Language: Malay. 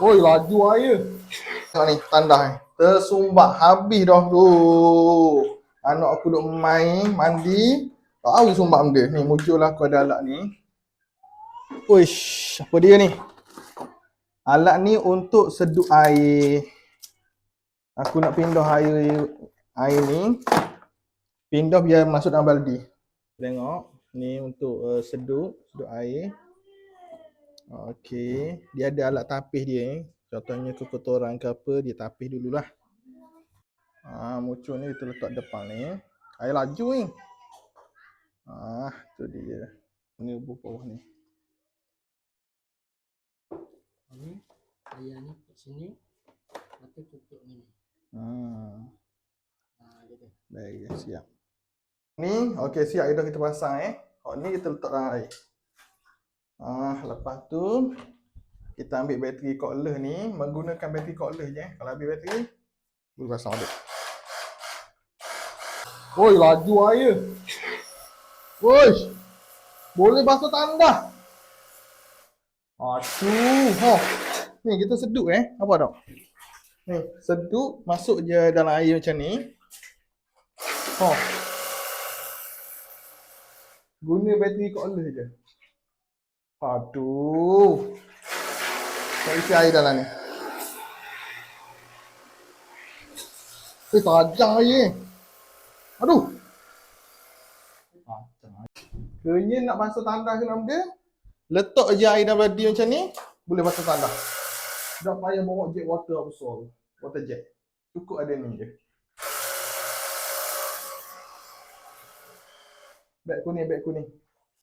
Oi, laju air. Tengok ni, tanda ni. Tersumbat habis dah tu. Anak aku duk main, mandi. Tak tahu sumbat benda. Ni muncullah aku ada alat ni. Uish, apa dia ni? Alat ni untuk sedut air. Aku nak pindah air ni. Pindah biar masuk dalam baldi. Tengok, ni untuk sedut air. Okey, dia ada alat tapis dia ni. Contohnya kekotoran ke apa, dia tapis dululah. Mucuk ni kita letak depan ni. Air laju ni. Tu dia. Ni bawah ni. Ni air ni kat sini. Lepas tu tutup ni. Gitu. Baik, siap. Ni, okey siap dah kita pasang ni kita letak dalam air. Lepas tu kita ambil bateri cordless ni, menggunakan bateri cordless je. Kalau habis bateri, boleh pasang dia. Oi, laju air. Oi. Boleh basuh tandas. Aduh. Ni kita sedut apa tau? Ni, sedut masuk je dalam air macam ni. Guna bateri cordless je. Aduh. Tak isi air dalam ni. Tajam air. Aduh. Kenyang nak basuh tandas ke nama dia? Letak je air dalam baldi macam ni, boleh basuh tandas. Tak payah bawa jet water besar. Water jet. Cukup ada ni je. Beg kuning.